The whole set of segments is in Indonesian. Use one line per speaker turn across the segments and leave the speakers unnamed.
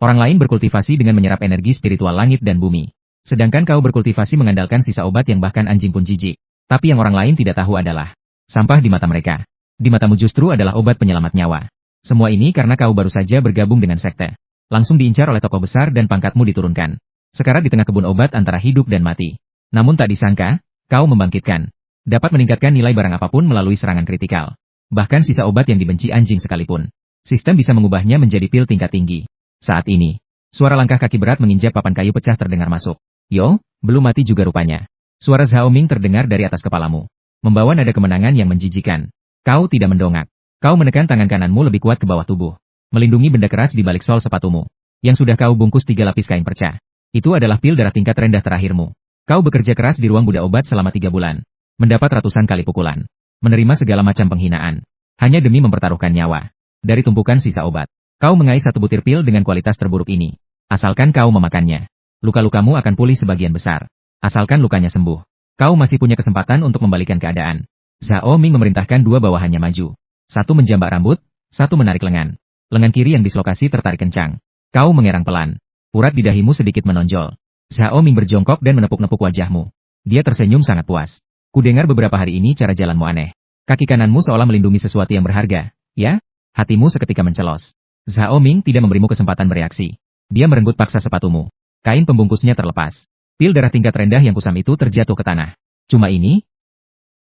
Orang lain berkultivasi dengan menyerap energi spiritual langit dan bumi. Sedangkan kau berkultivasi mengandalkan sisa obat yang bahkan anjing pun jijik. Tapi yang orang lain tidak tahu adalah sampah di mata mereka. Di matamu justru adalah obat penyelamat nyawa. Semua ini karena kau baru saja bergabung dengan sekte. Langsung diincar oleh tokoh besar dan pangkatmu diturunkan. Sekarang di tengah kebun obat antara hidup dan mati. Namun tak disangka, kau membangkitkan. Dapat meningkatkan nilai barang apapun melalui serangan kritikal. Bahkan sisa obat yang dibenci anjing sekalipun. Sistem bisa mengubahnya menjadi pil tingkat tinggi. Saat ini, suara langkah kaki berat menginjak papan kayu pecah terdengar masuk. Yo, belum mati juga rupanya. Suara Zhao Ming terdengar dari atas kepalamu. Membawa nada kemenangan yang menjijikan. Kau tidak mendongak. Kau menekan tangan kananmu lebih kuat ke bawah tubuh. Melindungi benda keras di balik sol sepatumu. Yang sudah kau bungkus 3 lapis kain perca. Itu adalah pil darah tingkat rendah terakhirmu. Kau bekerja keras di ruang budak obat selama 3 bulan. Mendapat ratusan kali pukulan. Menerima segala macam penghinaan. Hanya demi mempertaruhkan nyawa. Dari tumpukan sisa obat. Kau mengais 1 butir pil dengan kualitas terburuk ini. Asalkan kau memakannya. Luka-lukamu akan pulih sebagian besar. Asalkan lukanya sembuh. Kau masih punya kesempatan untuk membalikan keadaan. Zhao Ming memerintahkan 2 bawahannya maju. 1 menjambak rambut, 1 menarik lengan. Lengan kiri yang dislokasi tertarik kencang. Kau mengerang pelan. Urat di dahimu sedikit menonjol. Zhao Ming berjongkok dan menepuk-nepuk wajahmu. Dia tersenyum sangat puas. Kudengar beberapa hari ini cara jalanmu aneh. Kaki kananmu seolah melindungi sesuatu yang berharga. Ya? Hatimu seketika mencelos. Zhao Ming tidak memberimu kesempatan bereaksi. Dia merenggut paksa sepatumu. Kain pembungkusnya terlepas. Pil darah tingkat rendah yang kusam itu terjatuh ke tanah. Cuma ini?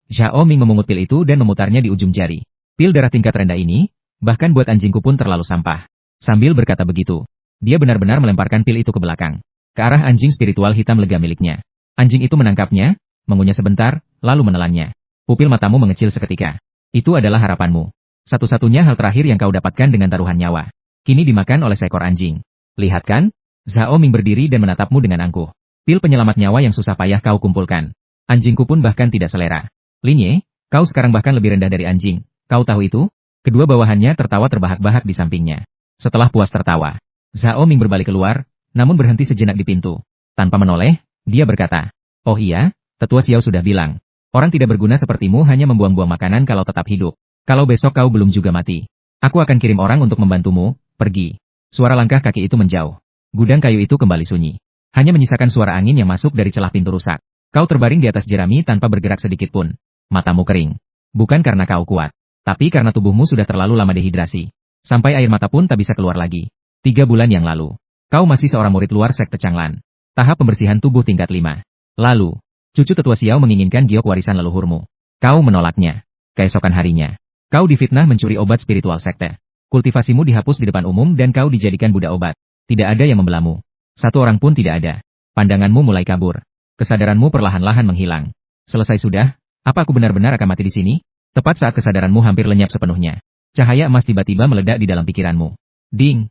Zhao Ming memungut pil itu dan memutarnya di ujung jari. Pil darah tingkat rendah ini, bahkan buat anjingku pun terlalu sampah. Sambil berkata begitu, dia benar-benar melemparkan pil itu ke belakang. Ke arah anjing spiritual hitam lega miliknya. Anjing itu menangkapnya, mengunyah sebentar, lalu menelannya. Pupil matamu mengecil seketika. Itu adalah harapanmu. Satu-satunya hal terakhir yang kau dapatkan dengan taruhan nyawa. Kini dimakan oleh seekor anjing. Lihat kan? Zhao Ming berdiri dan menatapmu dengan angkuh. Pil penyelamat nyawa yang susah payah kau kumpulkan. Anjingku pun bahkan tidak selera. Linye, kau sekarang bahkan lebih rendah dari anjing. Kau tahu itu? Kedua bawahannya tertawa terbahak-bahak di sampingnya. Setelah puas tertawa, Zhao Ming berbalik keluar, namun berhenti sejenak di pintu. Tanpa menoleh, dia berkata, "Oh iya, Tetua Xiao sudah bilang. Orang tidak berguna sepertimu hanya membuang-buang makanan kalau tetap hidup. Kalau besok kau belum juga mati, aku akan kirim orang untuk membantumu, pergi." Suara langkah kaki itu menjauh. Gudang kayu itu kembali sunyi. Hanya menyisakan suara angin yang masuk dari celah pintu rusak. Kau terbaring di atas jerami tanpa bergerak sedikit pun. Matamu kering. Bukan karena kau kuat, tapi karena tubuhmu sudah terlalu lama dehidrasi. Sampai air mata pun tak bisa keluar lagi. 3 bulan yang lalu, kau masih seorang murid luar sekte Changlan. Tahap pembersihan tubuh tingkat 5. Lalu, cucu Tetua Xiao menginginkan giok warisan leluhurmu. Kau menolaknya. Keesokan harinya, kau difitnah mencuri obat spiritual sekte. Kultivasimu dihapus di depan umum dan kau dijadikan budak obat. Tidak ada yang membelamu. 1 orang pun tidak ada. Pandanganmu mulai kabur. Kesadaranmu perlahan-lahan menghilang. Selesai sudah, apa aku benar-benar akan mati di sini? Tepat saat kesadaranmu hampir lenyap sepenuhnya. Cahaya emas tiba-tiba meledak di dalam pikiranmu. Ding!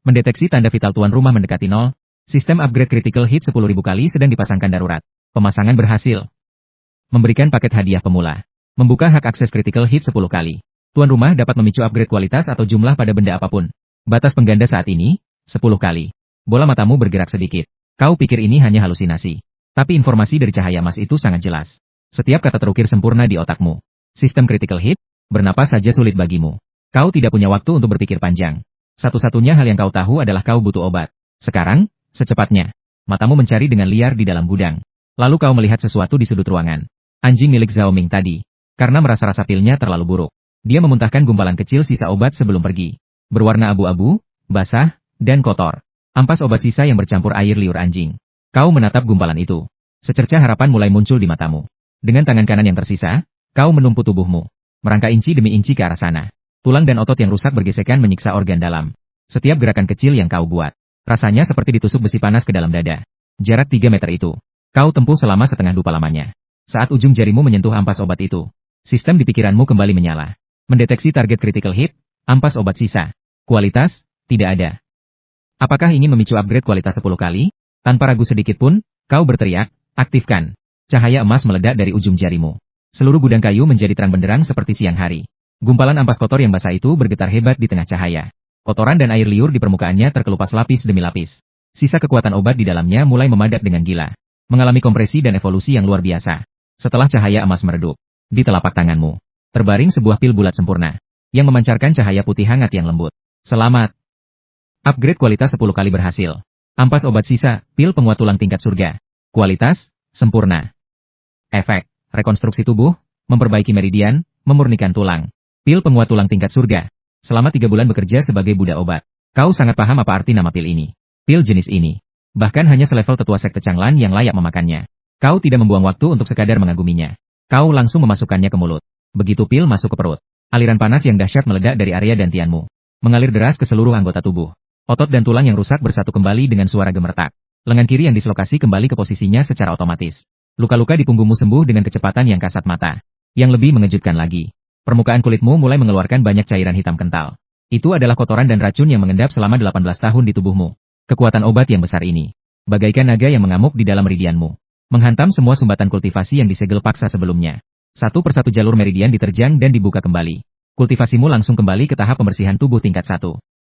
Mendeteksi tanda vital tuan rumah mendekati 0. Sistem upgrade critical hit 10.000 kali sedang dipasangkan darurat. Pemasangan berhasil. Memberikan paket hadiah pemula. Membuka hak akses critical hit 10 kali. Tuan rumah dapat memicu upgrade kualitas atau jumlah pada benda apapun. Batas pengganda saat ini, 10 kali. Bola matamu bergerak sedikit. Kau pikir ini hanya halusinasi. Tapi informasi dari cahaya emas itu sangat jelas. Setiap kata terukir sempurna di otakmu. Sistem critical hit, bernapas saja sulit bagimu. Kau tidak punya waktu untuk berpikir panjang. Satu-satunya hal yang kau tahu adalah kau butuh obat. Sekarang, secepatnya. Matamu mencari dengan liar di dalam gudang. Lalu kau melihat sesuatu di sudut ruangan. Anjing milik Zhao Ming tadi. Karena merasa rasa pilnya terlalu buruk. Dia memuntahkan gumpalan kecil sisa obat sebelum pergi. Berwarna abu-abu, basah, dan kotor. Ampas obat sisa yang bercampur air liur anjing. Kau menatap gumpalan itu. Secercah harapan mulai muncul di matamu. Dengan tangan kanan yang tersisa, kau menumpu tubuhmu. Merangkak inci demi inci ke arah sana. Tulang dan otot yang rusak bergesekan menyiksa organ dalam. Setiap gerakan kecil yang kau buat, rasanya seperti ditusuk besi panas ke dalam dada. Jarak 3 meter itu, kau tempuh selama setengah dupa lamanya. Saat ujung jarimu menyentuh ampas obat itu, sistem di pikiranmu kembali menyala. Mendeteksi target critical hit, ampas obat sisa. Kualitas, tidak ada. Apakah ingin memicu upgrade kualitas 10 kali? Tanpa ragu sedikit pun, kau berteriak, aktifkan. Cahaya emas meledak dari ujung jarimu. Seluruh gudang kayu menjadi terang benderang seperti siang hari. Gumpalan ampas kotor yang basah itu bergetar hebat di tengah cahaya. Kotoran dan air liur di permukaannya terkelupas lapis demi lapis. Sisa kekuatan obat di dalamnya mulai memadat dengan gila. Mengalami kompresi dan evolusi yang luar biasa. Setelah cahaya emas meredup, di telapak tanganmu, terbaring sebuah pil bulat sempurna, yang memancarkan cahaya putih hangat yang lembut. Selamat. Upgrade kualitas 10 kali berhasil. Ampas obat sisa, pil penguat tulang tingkat surga. Kualitas, sempurna. Efek, rekonstruksi tubuh, memperbaiki meridian, memurnikan tulang. Pil penguat tulang tingkat surga. Selama 3 bulan bekerja sebagai budak obat. Kau sangat paham apa arti nama pil ini. Pil jenis ini. Bahkan hanya selevel tetua sekte Changlan yang layak memakannya. Kau tidak membuang waktu untuk sekadar mengaguminya. Kau langsung memasukkannya ke mulut. Begitu pil masuk ke perut, aliran panas yang dahsyat meledak dari area dantianmu. Mengalir deras ke seluruh anggota tubuh. Otot dan tulang yang rusak bersatu kembali dengan suara gemertak. Lengan kiri yang dislokasi kembali ke posisinya secara otomatis. Luka-luka di punggungmu sembuh dengan kecepatan yang kasat mata. Yang lebih mengejutkan lagi, permukaan kulitmu mulai mengeluarkan banyak cairan hitam kental. Itu adalah kotoran dan racun yang mengendap selama 18 tahun di tubuhmu. Kekuatan obat yang besar ini, bagaikan naga yang mengamuk di dalam meridianmu, menghantam semua sumbatan kultivasi yang disegel paksa sebelumnya. Satu persatu jalur meridian diterjang dan dibuka kembali. Kultivasimu langsung kembali ke tahap pembersihan tubuh tingkat 1.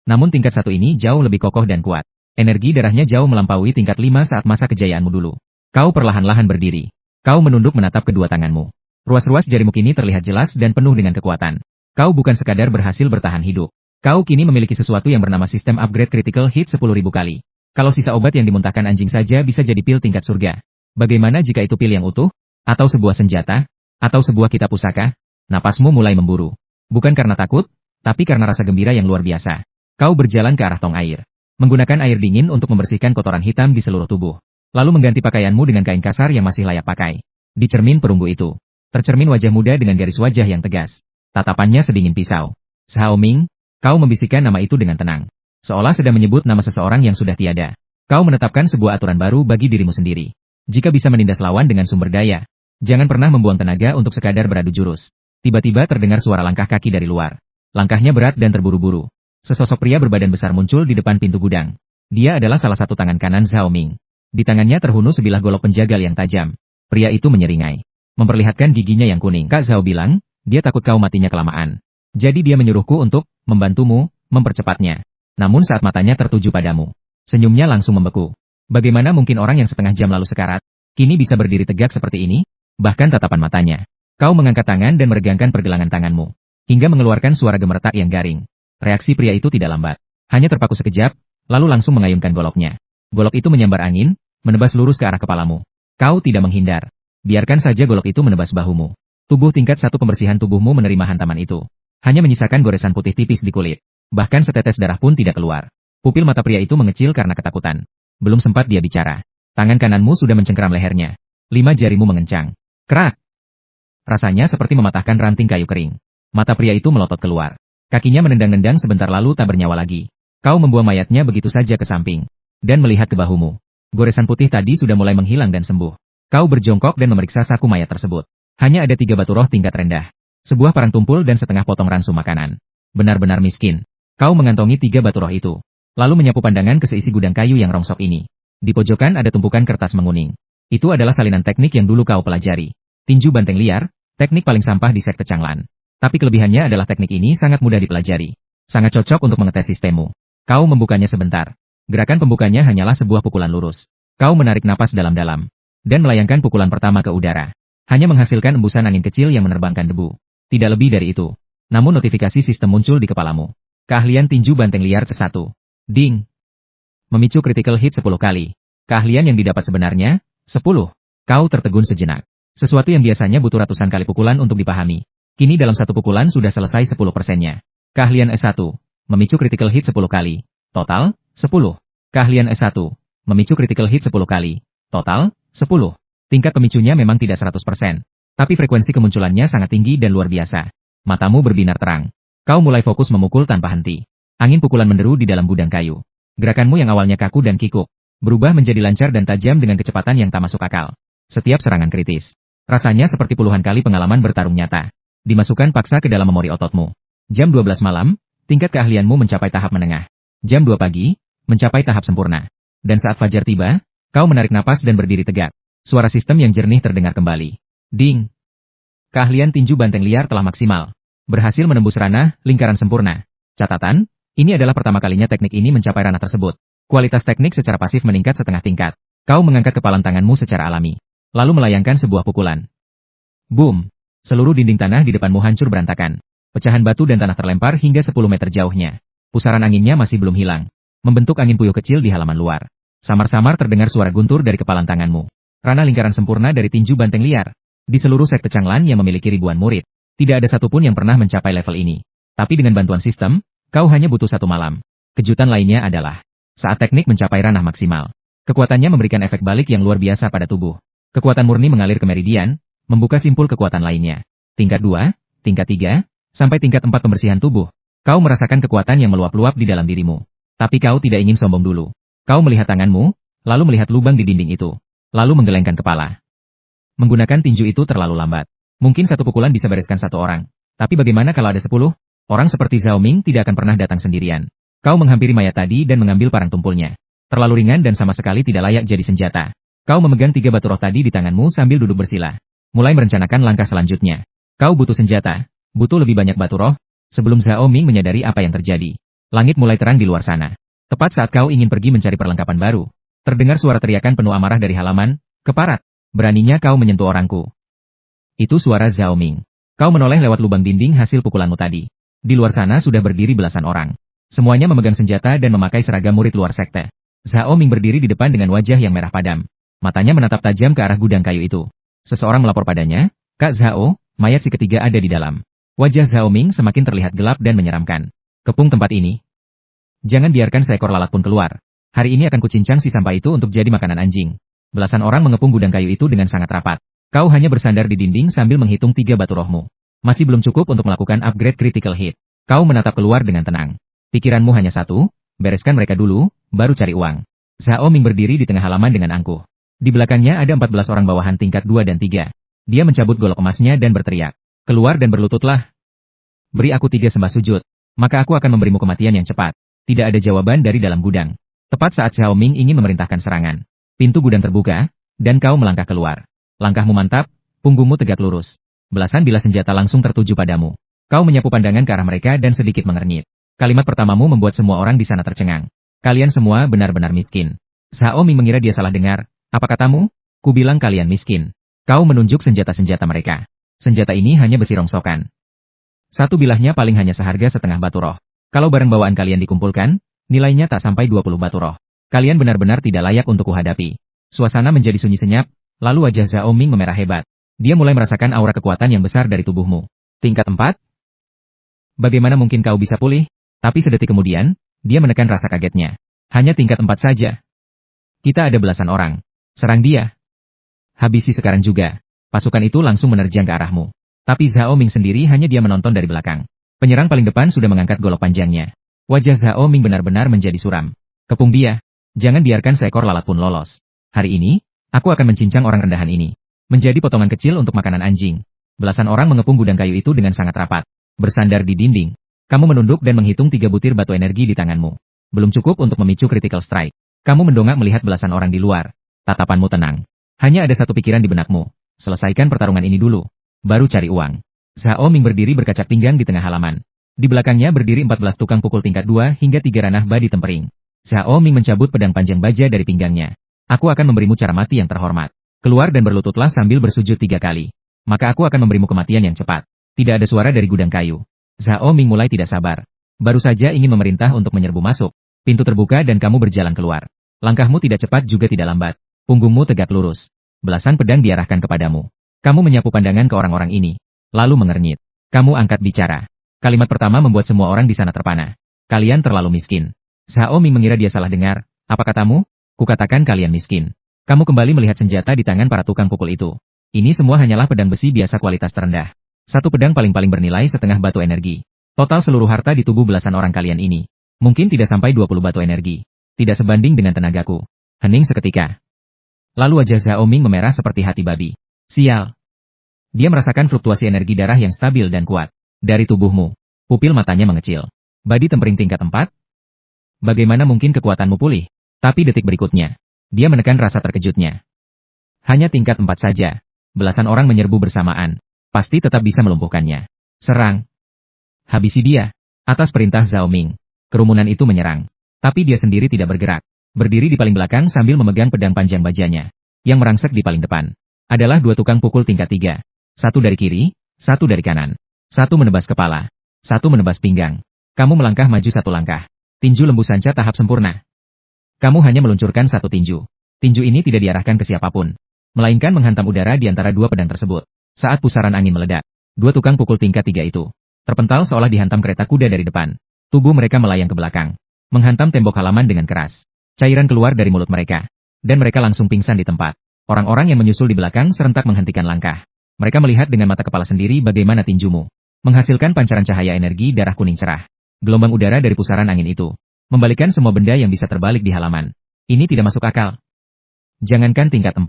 Namun tingkat 1 ini jauh lebih kokoh dan kuat. Energi darahnya jauh melampaui tingkat 5 saat masa kejayaanmu dulu. Kau perlahan-lahan berdiri. Kau menunduk menatap kedua tanganmu. Ruas-ruas jarimu kini terlihat jelas dan penuh dengan kekuatan. Kau bukan sekadar berhasil bertahan hidup. Kau kini memiliki sesuatu yang bernama sistem upgrade critical hit 10.000 kali. Kalau sisa obat yang dimuntahkan anjing saja bisa jadi pil tingkat surga. Bagaimana jika itu pil yang utuh? Atau sebuah senjata? Atau sebuah kitab pusaka? Napasmu mulai memburu. Bukan karena takut, tapi karena rasa gembira yang luar biasa. Kau berjalan ke arah tong air. Menggunakan air dingin untuk membersihkan kotoran hitam di seluruh tubuh. Lalu mengganti pakaianmu dengan kain kasar yang masih layak pakai. Di cermin perunggu itu, tercermin wajah muda dengan garis wajah yang tegas. Tatapannya sedingin pisau. Zhao Ming. Kau membisikkan nama itu dengan tenang. Seolah sedang menyebut nama seseorang yang sudah tiada. Kau menetapkan sebuah aturan baru bagi dirimu sendiri. Jika bisa menindas lawan dengan sumber daya, jangan pernah membuang tenaga untuk sekadar beradu jurus. Tiba-tiba terdengar suara langkah kaki dari luar. Langkahnya berat dan terburu-buru. Sesosok pria berbadan besar muncul di depan pintu gudang. Dia adalah salah satu tangan kanan Zhao Ming. Di tangannya terhunus sebilah golok penjagal yang tajam. Pria itu menyeringai, memperlihatkan giginya yang kuning. Kak Zhao bilang, dia takut kau matinya kelamaan. Jadi dia menyuruhku untuk membantumu, mempercepatnya. Namun saat matanya tertuju padamu, senyumnya langsung membeku. Bagaimana mungkin orang yang setengah jam lalu sekarat, kini bisa berdiri tegak seperti ini? Bahkan tatapan matanya. Kau mengangkat tangan dan meregangkan pergelangan tanganmu, hingga mengeluarkan suara gemertak yang garing. Reaksi pria itu tidak lambat. Hanya terpaku sekejap, lalu langsung mengayunkan goloknya. Golok itu menyambar angin, menebas lurus ke arah kepalamu. Kau tidak menghindar. Biarkan saja golok itu menebas bahumu. Tubuh tingkat 1 pembersihan tubuhmu menerima hantaman itu. Hanya menyisakan goresan putih tipis di kulit. Bahkan setetes darah pun tidak keluar. Pupil mata pria itu mengecil karena ketakutan. Belum sempat dia bicara, tangan kananmu sudah mencengkeram lehernya. 5 jarimu mengencang. Kerak! Rasanya seperti mematahkan ranting kayu kering. Mata pria itu melotot keluar. Kakinya menendang-nendang sebentar lalu tak bernyawa lagi. Kau membuang mayatnya begitu saja ke samping. Dan melihat ke bahumu. Goresan putih tadi sudah mulai menghilang dan sembuh. Kau berjongkok dan memeriksa saku mayat tersebut. Hanya ada 3 batu roh tingkat rendah. Sebuah parang tumpul dan setengah potong ransum makanan. Benar-benar miskin. Kau mengantongi 3 batu roh itu. Lalu menyapu pandangan ke seisi gudang kayu yang rongsok ini. Di pojokan ada tumpukan kertas menguning. Itu adalah salinan teknik yang dulu kau pelajari. Tinju banteng liar, teknik paling sampah di sekte Changlan. Tapi kelebihannya adalah teknik ini sangat mudah dipelajari. Sangat cocok untuk mengetes sistemmu. Kau membukanya sebentar. Gerakan pembukanya hanyalah sebuah pukulan lurus. Kau menarik napas dalam-dalam. Dan melayangkan pukulan pertama ke udara. Hanya menghasilkan embusan angin kecil yang menerbangkan debu. Tidak lebih dari itu. Namun notifikasi sistem muncul di kepalamu. Keahlian tinju banteng liar C1. Ding. Memicu critical hit 10 kali. Keahlian yang didapat sebenarnya, 10. Kau tertegun sejenak. Sesuatu yang biasanya butuh ratusan kali pukulan untuk dipahami. Kini dalam satu pukulan sudah selesai 10%-nya. Keahlian S1. Memicu critical hit 10 kali. Total, 10. Keahlian S1. Memicu critical hit 10 kali. Total, 10. Tingkat pemicunya memang tidak 100%. Tapi frekuensi kemunculannya sangat tinggi dan luar biasa. Matamu berbinar terang. Kau mulai fokus memukul tanpa henti. Angin pukulan menderu di dalam gudang kayu. Gerakanmu yang awalnya kaku dan kikuk, berubah menjadi lancar dan tajam dengan kecepatan yang tak masuk akal. Setiap serangan kritis. Rasanya seperti puluhan kali pengalaman bertarung nyata. Dimasukkan paksa ke dalam memori ototmu. Jam 12 malam, tingkat keahlianmu mencapai tahap menengah. Jam 2 pagi, mencapai tahap sempurna. Dan saat fajar tiba, kau menarik napas dan berdiri tegak. Suara sistem yang jernih terdengar kembali. Ding. Keahlian tinju banteng liar telah maksimal. Berhasil menembus ranah, lingkaran sempurna. Catatan, ini adalah pertama kalinya teknik ini mencapai ranah tersebut. Kualitas teknik secara pasif meningkat setengah tingkat. Kau mengangkat kepalan tanganmu secara alami. Lalu melayangkan sebuah pukulan. Boom. Seluruh dinding tanah di depanmu hancur berantakan. Pecahan batu dan tanah terlempar hingga 10 meter jauhnya. Pusaran anginnya masih belum hilang. membentuk angin puyuh kecil di halaman luar. Samar-samar terdengar suara guntur dari kepalan tanganmu. Ranah lingkaran sempurna dari tinju banteng liar. Di seluruh sekte Changlan yang memiliki ribuan murid, tidak ada satupun yang pernah mencapai level ini. Tapi dengan bantuan sistem, kau hanya butuh 1 malam. Kejutan lainnya adalah, saat teknik mencapai ranah maksimal, kekuatannya memberikan efek balik yang luar biasa pada tubuh. Kekuatan murni mengalir ke meridian, membuka simpul kekuatan lainnya. Tingkat 2, tingkat 3, sampai tingkat 4 pembersihan tubuh. Kau merasakan kekuatan yang meluap-luap di dalam dirimu. Tapi kau tidak ingin sombong dulu. Kau melihat tanganmu, lalu melihat lubang di dinding itu. Lalu menggelengkan kepala. Menggunakan tinju itu terlalu lambat. Mungkin 1 pukulan bisa bereskan 1 orang. Tapi bagaimana kalau ada 10? Orang seperti Zhao Ming tidak akan pernah datang sendirian. Kau menghampiri mayat tadi dan mengambil parang tumpulnya. Terlalu ringan dan sama sekali tidak layak jadi senjata. Kau memegang 3 batu roh tadi di tanganmu sambil duduk bersila. Mulai merencanakan langkah selanjutnya. Kau butuh senjata, butuh lebih banyak batu roh. Sebelum Zhao Ming menyadari apa yang terjadi, langit mulai terang di luar sana. Tepat saat kau ingin pergi mencari perlengkapan baru, terdengar suara teriakan penuh amarah dari halaman. Keparat, beraninya kau menyentuh orangku. Itu suara Zhao Ming. Kau menoleh lewat lubang dinding hasil pukulanmu tadi. Di luar sana sudah berdiri belasan orang. Semuanya memegang senjata dan memakai seragam murid luar sekte. Zhao Ming berdiri di depan dengan wajah yang merah padam. Matanya menatap tajam ke arah gudang kayu itu. Seseorang melapor padanya, "Kak Zhao, mayat si ketiga ada di dalam." Wajah Zhao Ming semakin terlihat gelap dan menyeramkan. "Kepung tempat ini. Jangan biarkan seekor lalat pun keluar. Hari ini akan kucincang si sampah itu untuk jadi makanan anjing." Belasan orang mengepung gudang kayu itu dengan sangat rapat. Kau hanya bersandar di dinding sambil menghitung 3 batu rohmu. Masih belum cukup untuk melakukan upgrade critical hit. Kau menatap keluar dengan tenang. Pikiranmu hanya satu, bereskan mereka dulu, baru cari uang. Zhao Ming berdiri di tengah halaman dengan angkuh. Di belakangnya ada 14 orang bawahan tingkat 2 dan 3. Dia mencabut golok emasnya dan berteriak, "Keluar dan berlututlah. Beri aku 3 sembah sujud, maka aku akan memberimu kematian yang cepat." Tidak ada jawaban dari dalam gudang. Tepat saat Zhao Ming ingin memerintahkan serangan, pintu gudang terbuka, dan kau melangkah keluar. Langkahmu mantap, punggungmu tegak lurus. Belasan bilah senjata langsung tertuju padamu. Kau menyapu pandangan ke arah mereka dan sedikit mengernyit. Kalimat pertamamu membuat semua orang di sana tercengang. "Kalian semua benar-benar miskin." Zhao Ming mengira dia salah dengar. "Apa katamu? Ku bilang kalian miskin." Kau menunjuk senjata-senjata mereka. Senjata ini hanya besi rongsokan. 1 bilahnya paling hanya seharga setengah batu roh. Kalau barang bawaan kalian dikumpulkan, nilainya tak sampai 20 batu roh. Kalian benar-benar tidak layak untuk kuhadapi. Suasana menjadi sunyi senyap. Lalu wajah Zhao Ming memerah hebat. Dia mulai merasakan aura kekuatan yang besar dari tubuhmu. Tingkat 4? Bagaimana mungkin kau bisa pulih? Tapi sedetik kemudian, dia menekan rasa kagetnya. Hanya tingkat 4 saja. Kita ada belasan orang. Serang dia. Habisi sekarang juga. Pasukan itu langsung menerjang ke arahmu. Tapi Zhao Ming sendiri hanya dia menonton dari belakang. Penyerang paling depan sudah mengangkat golok panjangnya. Wajah Zhao Ming benar-benar menjadi suram. "Kepung dia. Jangan biarkan seekor lalat pun lolos. Hari ini, aku akan mencincang orang rendahan ini menjadi potongan kecil untuk makanan anjing." Belasan orang mengepung gudang kayu itu dengan sangat rapat. Bersandar di dinding. Kamu menunduk dan menghitung 3 butir batu energi di tanganmu. Belum cukup untuk memicu critical strike. Kamu mendongak melihat belasan orang di luar. Tatapanmu tenang. Hanya ada satu pikiran di benakmu. Selesaikan pertarungan ini dulu. Baru cari uang. Zhao Ming berdiri berkacak pinggang di tengah halaman. Di belakangnya berdiri 14 tukang pukul tingkat 2 hingga 3 ranah badi tempering. Zhao Ming mencabut pedang panjang baja dari pinggangnya. "Aku akan memberimu cara mati yang terhormat. Keluar dan berlututlah sambil bersujud 3 kali. Maka aku akan memberimu kematian yang cepat." Tidak ada suara dari gudang kayu. Zhao Ming mulai tidak sabar. Baru saja ingin memerintah untuk menyerbu masuk. Pintu terbuka dan kamu berjalan keluar. Langkahmu tidak cepat juga tidak lambat. Punggungmu tegak lurus. Belasan pedang diarahkan kepadamu. Kamu menyapu pandangan ke orang-orang ini. Lalu mengernyit. Kamu angkat bicara. Kalimat pertama membuat semua orang di sana terpana. "Kalian terlalu miskin." Zhao Ming mengira dia salah dengar. "Apa katamu?" "Kukatakan kalian miskin." Kamu kembali melihat senjata di tangan para tukang pukul itu. Ini semua hanyalah pedang besi biasa kualitas terendah. 1 pedang paling-paling bernilai setengah batu energi. Total seluruh harta di tubuh belasan orang kalian ini. Mungkin tidak sampai 20 batu energi. Tidak sebanding dengan tenagaku. Hening seketika. Lalu wajah Zhao Ming memerah seperti hati babi. Sial. Dia merasakan fluktuasi energi darah yang stabil dan kuat. Dari tubuhmu. Pupil matanya mengecil. Badi tempering tingkat 4? Bagaimana mungkin kekuatanmu pulih? Tapi detik berikutnya. Dia menekan rasa terkejutnya. Hanya tingkat 4 saja. Belasan orang menyerbu bersamaan. Pasti tetap bisa melumpuhkannya. Serang. Habisi dia. Atas perintah Zhao Ming. Kerumunan itu menyerang. Tapi dia sendiri tidak bergerak. Berdiri di paling belakang sambil memegang pedang panjang bajanya. Yang merangsek di paling depan. Adalah 2 tukang pukul tingkat 3. 1 dari kiri, 1 dari kanan. 1 menebas kepala. 1 menebas pinggang. Kamu melangkah maju 1 langkah. Tinju lembu sanca tahap sempurna. Kamu hanya meluncurkan satu tinju. Tinju ini tidak diarahkan ke siapapun, melainkan menghantam udara di antara dua pedang tersebut. Saat pusaran angin meledak, dua tukang pukul tingkat 3 itu terpental seolah dihantam kereta kuda dari depan. Tubuh mereka melayang ke belakang, menghantam tembok halaman dengan keras. Cairan keluar dari mulut mereka, dan mereka langsung pingsan di tempat. Orang-orang yang menyusul di belakang serentak menghentikan langkah. Mereka melihat dengan mata kepala sendiri bagaimana tinjumu menghasilkan pancaran cahaya energi darah kuning cerah. Gelombang udara dari pusaran angin itu membalikkan semua benda yang bisa terbalik di halaman. Ini tidak masuk akal. Jangankan tingkat 4,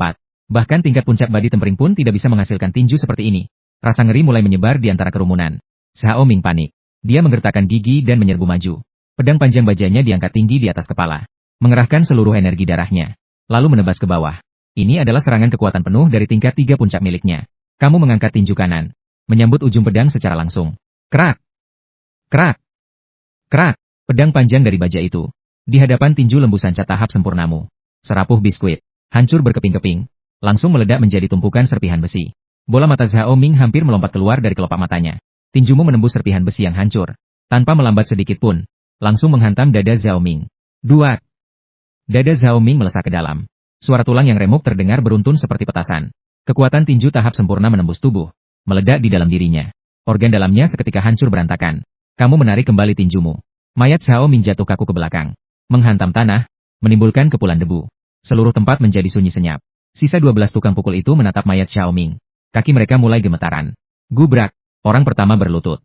bahkan tingkat puncak badi tempering pun tidak bisa menghasilkan tinju seperti ini. Rasa ngeri mulai menyebar di antara kerumunan. Xiao Ming panik. Dia menggertakkan gigi dan menyerbu maju. Pedang panjang bajanya diangkat tinggi di atas kepala, mengerahkan seluruh energi darahnya, lalu menebas ke bawah. Ini adalah serangan kekuatan penuh dari tingkat 3 puncak miliknya. Kamu mengangkat tinju kanan, menyambut ujung pedang secara langsung. Kerak! Kerak! Kerak! Pedang panjang dari baja itu, di hadapan tinju lembu sanca tahap sempurnamu. Serapuh biskuit, hancur berkeping-keping, langsung meledak menjadi tumpukan serpihan besi. Bola mata Xiao Ming hampir melompat keluar dari kelopak matanya. Tinjumu menembus serpihan besi yang hancur, tanpa melambat sedikit pun, langsung menghantam dada Xiao Ming. Duat! Dada Xiao Ming melesat ke dalam. Suara tulang yang remuk terdengar beruntun seperti petasan. Kekuatan tinju tahap sempurna menembus tubuh, meledak di dalam dirinya. Organ dalamnya seketika hancur berantakan. Kamu menarik kembali tinjumu. Mayat Xiao Ming jatuh kaku ke belakang, menghantam tanah, menimbulkan kepulan debu. Seluruh tempat menjadi sunyi senyap. Sisa 12 tukang pukul itu menatap mayat Xiao Ming. Kaki mereka mulai gemetaran. Gubrak. Orang pertama berlutut.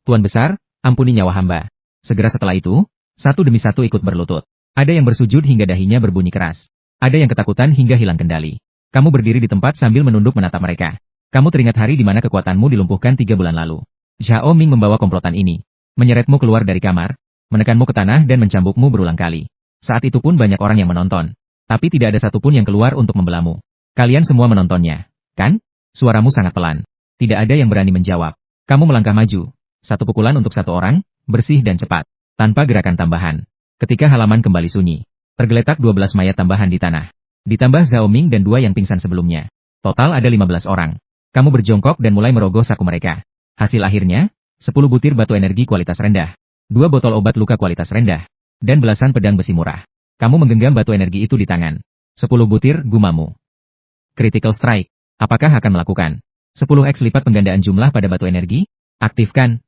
Tuan besar, ampuni nyawa hamba. Segera setelah itu, satu demi satu ikut berlutut. Ada yang bersujud hingga dahinya berbunyi keras. Ada yang ketakutan hingga hilang kendali. Kamu berdiri di tempat sambil menunduk menatap mereka. Kamu teringat hari di mana kekuatanmu dilumpuhkan 3 bulan lalu. Xiao Ming membawa komplotan ini, menyeretmu keluar dari kamar, menekanmu ke tanah dan mencambukmu berulang kali. Saat itu pun banyak orang yang menonton, tapi tidak ada satupun yang keluar untuk membelamu. Kalian semua menontonnya, kan? Suaramu sangat pelan. Tidak ada yang berani menjawab. Kamu melangkah maju, satu pukulan untuk satu orang, bersih dan cepat, tanpa gerakan tambahan. Ketika halaman kembali sunyi, tergeletak 12 mayat tambahan di tanah. Ditambah Xiao Ming dan 2 yang pingsan sebelumnya. Total ada 15 orang. Kamu berjongkok dan mulai merogoh saku mereka. Hasil akhirnya, 10 butir batu energi kualitas rendah, 2 botol obat luka kualitas rendah, dan belasan pedang besi murah. Kamu menggenggam batu energi itu di tangan. 10 butir, gumamu. Critical Strike. Apakah akan melakukan 10x lipat penggandaan jumlah pada batu energi? Aktifkan.